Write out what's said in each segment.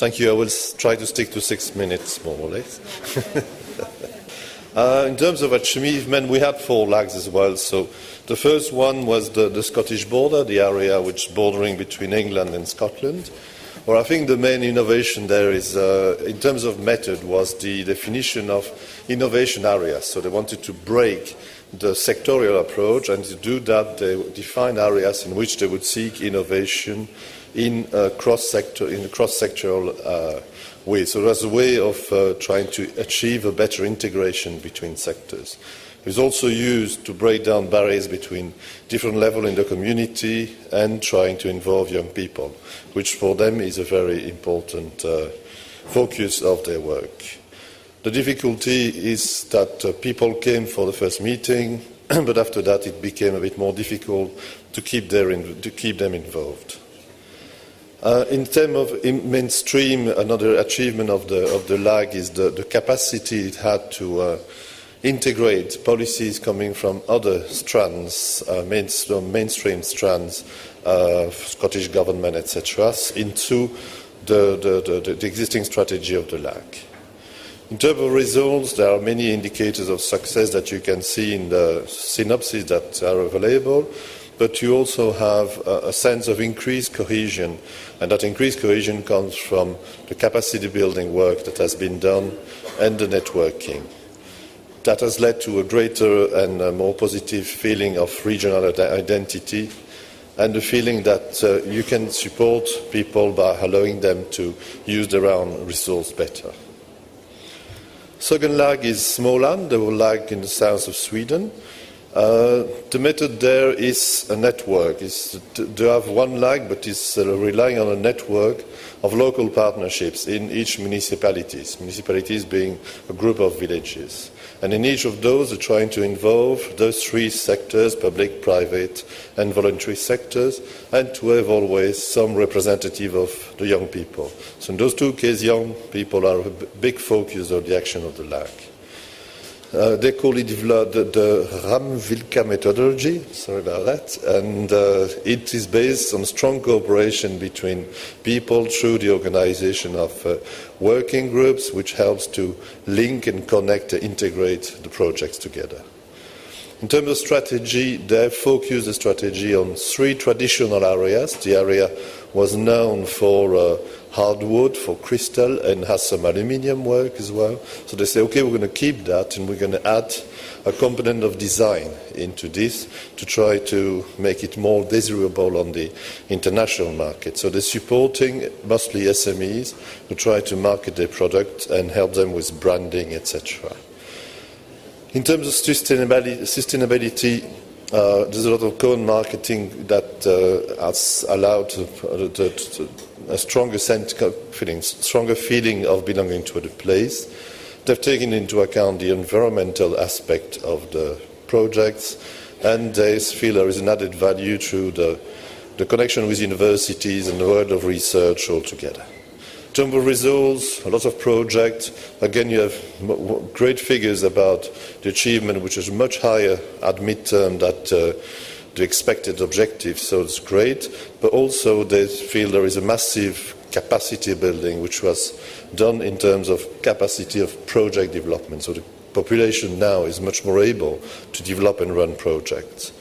Thank you. I will try to stick to 6 minutes, more or less. In terms of achievement, we had 4 lags as well. So the first one was the Scottish border, the area which is bordering between England and Scotland. Well, I think the main innovation there is, in terms of method, was the definition of innovation areas. So they wanted to break the sectorial approach, and to do that, they defined areas in which they would seek innovation in a cross-sectoral way. So it was a way of trying to achieve a better integration between sectors. It was also used to break down barriers between different levels in the community and trying to involve young people, which for them is a very important focus of their work. The difficulty is that people came for the first meeting, but after that it became a bit more difficult to keep them involved. In terms of mainstream, another achievement of the LAG is the capacity it had to integrate policies coming from other strands, mainstream strands, Scottish government, etc., into the existing strategy of the LAG. In terms of results, there are many indicators of success that you can see in the synopses that are available, but you also have a sense of increased cohesion, and that increased cohesion comes from the capacity building work that has been done and the networking. That has led to a greater and a more positive feeling of regional identity, and the feeling that you can support people by allowing them to use their own resource better. Second lag is Småland, the lag in the south of Sweden. The method there is a network. It's to have one lag, but it's relying on a network of local partnerships in each municipalities being a group of villages. And in each of those, they're trying to involve those 3 sectors, public, private, and voluntary sectors, and to have always some representative of the young people. So in those 2 cases, young people are a big focus of the action of the LAG. They call it the Ramvilka methodology, sorry about that, and it is based on strong cooperation between people through the organization of working groups, which helps to link and connect and integrate the projects together. In terms of strategy, they focus the strategy on 3 traditional areas. The area was known for hardwood, for crystal, and has some aluminium work as well. So they say, okay, we're going to keep that, and we're going to add a component of design into this to try to make it more desirable on the international market. So they're supporting mostly SMEs who try to market their product and help them with branding, etc. In terms of sustainability, there's a lot of co-marketing that has allowed a stronger feeling of belonging to the place. They've taken into account the environmental aspect of the projects, and they feel there is an added value through the connection with universities and the world of research altogether. In terms of results, a lot of projects. Again, you have great figures about the achievement, which is much higher at midterm than the expected objective, so it's great. But also they feel there is a massive capacity building, which was done in terms of capacity of project development. So the population now is much more able to develop and run projects.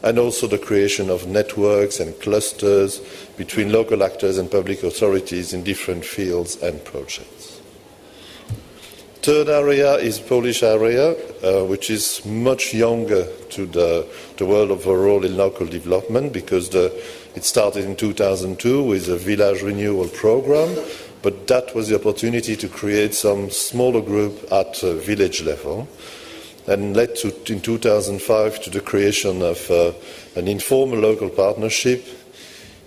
And also the creation of networks and clusters between local actors and public authorities in different fields and projects. Third area is Polish area, which is much younger to the world overall in local development, because it started in 2002 with a village renewal program, but that was the opportunity to create some smaller group at village level, and led to, in 2005, to the creation of an informal local partnership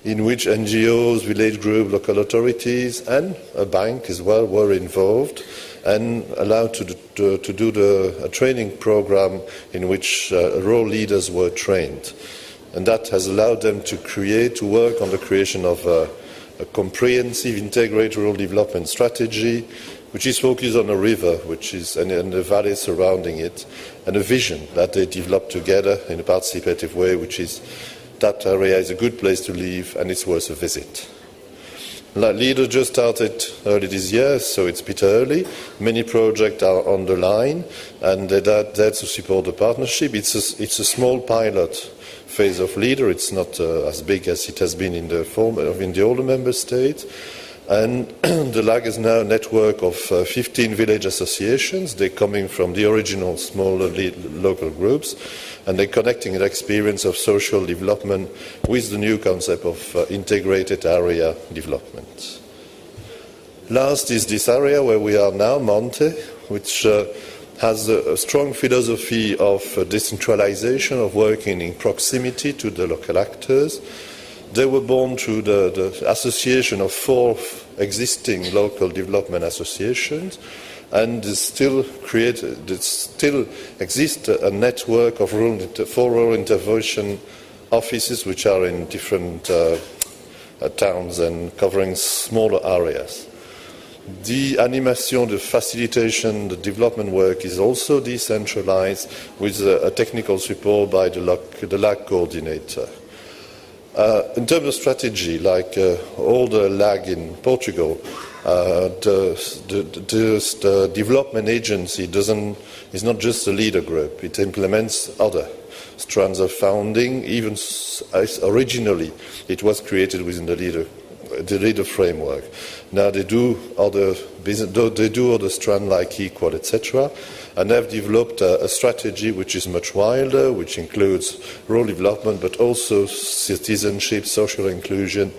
in which NGOs, village groups, local authorities and a bank as well were involved, and allowed to do a training program in which rural leaders were trained. And that has allowed them to work on the creation of a comprehensive integrated rural development strategy, which is focused on a river, and the valley surrounding it, and a vision that they develop together in a participative way, which is that area is a good place to live and it's worth a visit. LEADER just started early this year, so it's a bit early. Many projects are on the line, and they're there to support the partnership. It's a small pilot phase of LEADER. It's not as big as it has been in the older member states. And the LAG is now a network of 15 village associations. They're coming from the original smaller local groups, and they're connecting the experience of social development with the new concept of integrated area development. Last is this area where we are now, Monte, which has a strong philosophy of decentralization, of working in proximity to the local actors. They were born through the association of 4 existing local development associations, and still exists a network of 4 rural intervention offices which are in different towns and covering smaller areas. The animation, the facilitation, the development work is also decentralized with a technical support by the LAG coordinator. In terms of strategy, like all the LAG in Portugal, the development agency is not just a leader group. It implements other strands of funding. Even as originally, it was created within the leader framework. Now they do other strands like Equal, etc. And they've developed a strategy which is much wilder, which includes rural development, but also citizenship, social inclusion,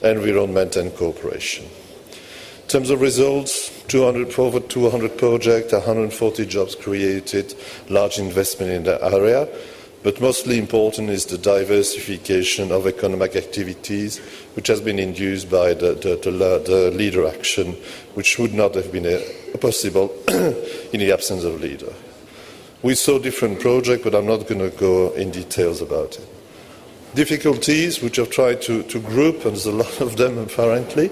environment and cooperation. In terms of results, over 200 projects, 140 jobs created, large investment in the area. But mostly important is the diversification of economic activities, which has been induced by the leader action, which would not have been possible in the absence of leader. We saw different projects, but I'm not going to go in details about it. Difficulties, which I've tried to group, and there's a lot of them apparently.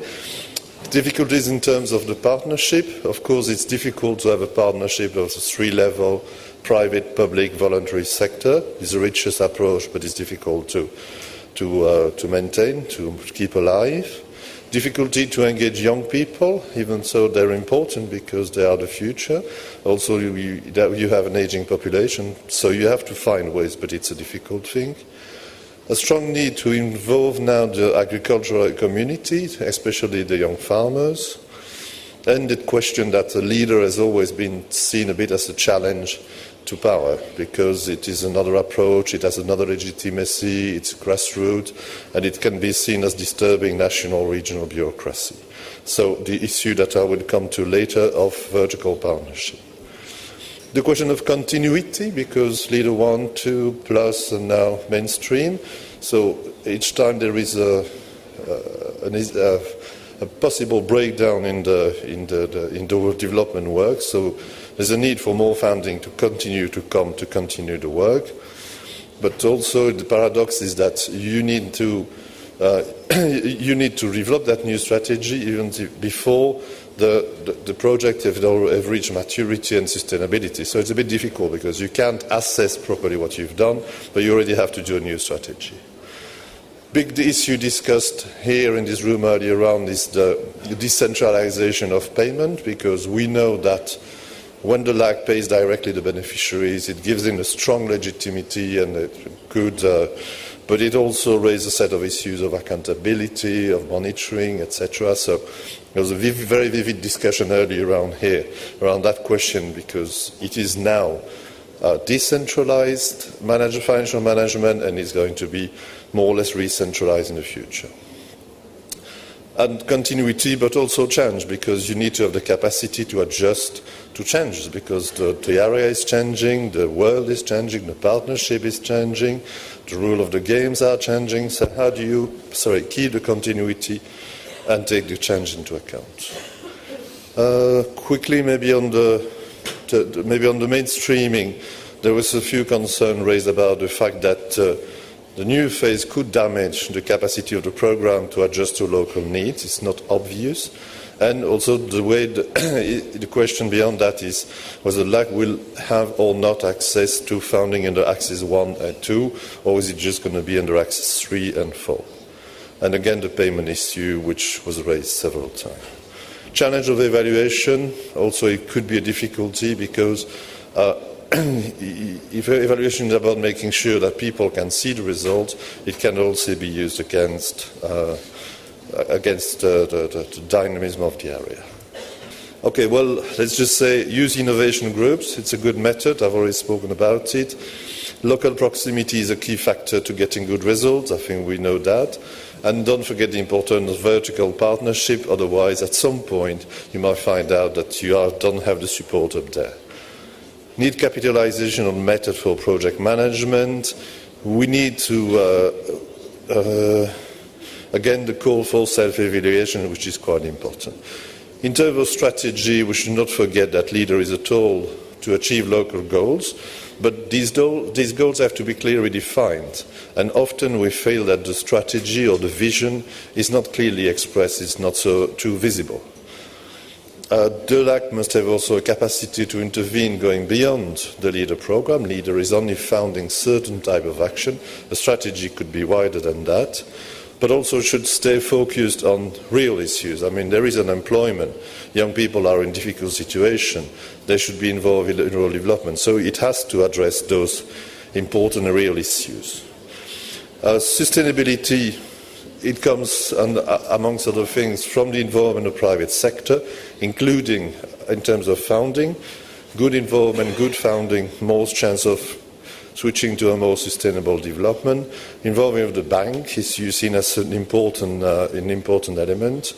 Difficulties in terms of the partnership. Of course, it's difficult to have a partnership of the 3-level private, public, voluntary sector. It's the richest approach, but it's difficult to maintain, to keep alive. Difficulty to engage young people, even so they're important because they are the future. Also, you have an aging population, so you have to find ways, but it's a difficult thing. A strong need to involve now the agricultural community, especially the young farmers. And the question that the leader has always been seen a bit as a challenge to power, because it is another approach, it has another legitimacy, it's grassroots, and it can be seen as disturbing national regional bureaucracy. So the issue that I will come to later of vertical partnership. The question of continuity, because leader 1, 2, plus, and now mainstream. So each time there is a possible breakdown in the development work. So there's a need for more funding to continue the work. But also the paradox is that you need to develop that new strategy even before the project have reached maturity and sustainability. So it's a bit difficult because you can't assess properly what you've done, but you already have to do a new strategy. Big issue discussed here in this room earlier on is the decentralization of payment, because we know that when the LAG pays directly the beneficiaries, it gives them a strong legitimacy and it could, but it also raises a set of issues of accountability, of monitoring, etc. So there was a very vivid discussion earlier around that question, because it is now decentralized financial management, and is going to be more or less re-centralized in the future. And continuity, but also change, because you need to have the capacity to adjust to changes, because the area is changing, the world is changing, the partnership is changing, the rule of the games are changing. So how do you keep the continuity and take the change into account? Quickly, maybe on the mainstreaming, there was a few concerns raised about the fact that the new phase could damage the capacity of the program to adjust to local needs. It's not obvious. And also the way the question beyond that is whether LAG will have or not access to funding under Axis 1 and 2, or is it just going to be under Axis 3 and 4? and again the payment issue, which was raised several times. Challenge of evaluation, also it could be a difficulty because if evaluation is about making sure that people can see the result, it can also be used against the dynamism of the area. Okay, well, let's just say use innovation groups. It's a good method. I've already spoken about it. Local proximity is a key factor to getting good results. I think we know that. And don't forget the importance of vertical partnership. Otherwise, at some point, you might find out that you don't have the support up there. Need capitalization on method for project management. We need to, again, the call for self-evaluation, which is quite important. In terms of strategy, we should not forget that leader is a tool to achieve local goals, but these goals have to be clearly defined. And often we feel that the strategy or the vision is not clearly expressed, it's not too visible. DELAC must have also a capacity to intervene going beyond the leader program. Leader is only founding certain type of action. A strategy could be wider than that, but also should stay focused on real issues. I mean, there is unemployment. Young people are in difficult situation. They should be involved in rural development. So it has to address those important and real issues. Sustainability, it comes, amongst other things, from the involvement of the private sector, including in terms of funding. Good involvement, good funding, more chance of switching to a more sustainable development. Involving of the bank is seen as an important element.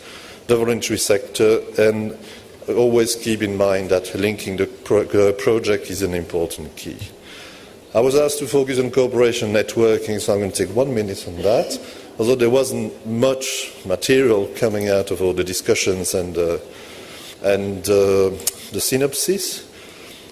The voluntary sector, and always keep in mind that linking the project is an important key. I was asked to focus on cooperation networking, so I'm going to take 1 minute on that. Although there wasn't much material coming out of all the discussions and the synopsis.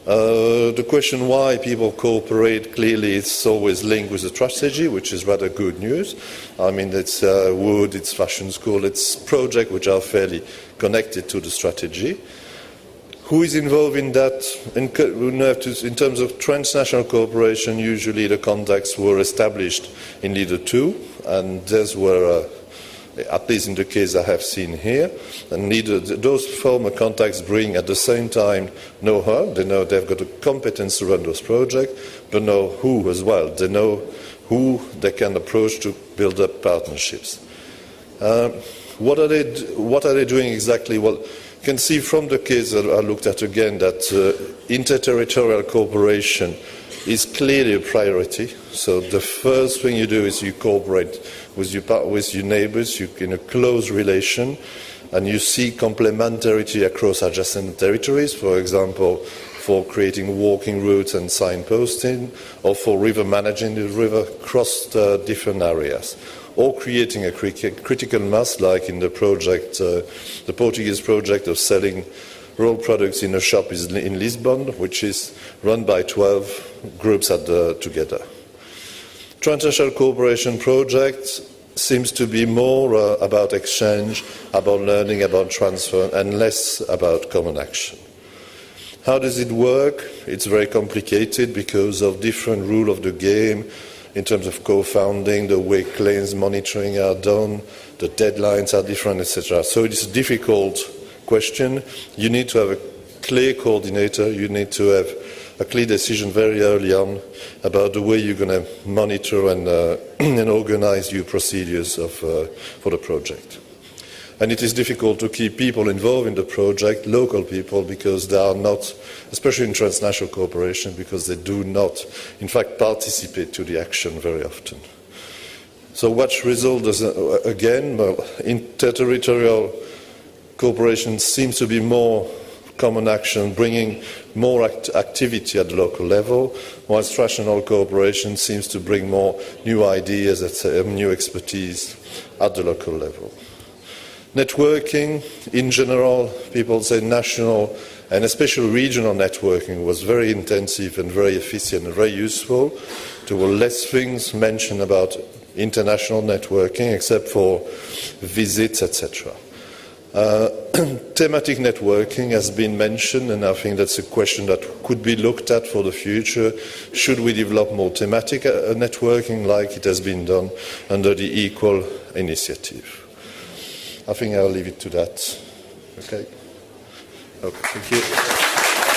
The question why people cooperate, clearly it's always linked with the strategy, which is rather good news. I mean, it's wood, it's fashion school, it's projects which are fairly connected to the strategy. Who is involved in that? In terms of transnational cooperation, usually the contacts were established in Leader 2, and those were, at least in the case I have seen here, and those former contacts bring at the same time know-how. They know they've got the competence to run those projects, but know who as well. They know who they can approach to build up partnerships. What are they doing exactly? Well, you can see from the case that I looked at again that interterritorial cooperation is clearly a priority. So the first thing you do is you cooperate with your neighbours, you're in a close relation, and you see complementarity across adjacent territories, for example, for creating walking routes and signposting, or for managing the river across the different areas, or creating a critical mass, like in the project, the Portuguese project of selling rural products in a shop in Lisbon, which is run by 12 groups together. Transnational cooperation projects seems to be more about exchange, about learning, about transfer, and less about common action. How does it work? It's very complicated because of different rules of the game in terms of co-founding, the way claims monitoring are done, the deadlines are different, etc. So it's a difficult question. You need to have a clear coordinator. You need to have a clear decision very early on about the way you're going to monitor and organize your procedures for the project. And it is difficult to keep people involved in the project, local people, because they are not, especially in transnational cooperation, because they do not, in fact, participate to the action very often. So what result does, again, well, interterritorial cooperation seems to be more common action, bringing more activity at the local level, whilst transnational cooperation seems to bring more new ideas, new expertise at the local level. Networking, in general, people say national and especially regional networking was very intensive and very efficient and very useful. There were less things mentioned about international networking except for visits, etc. thematic networking has been mentioned, and I think that's a question that could be looked at for the future. Should we develop more thematic networking like it has been done under the Equal initiative? I think I'll leave it to that. Okay. Oh, thank you.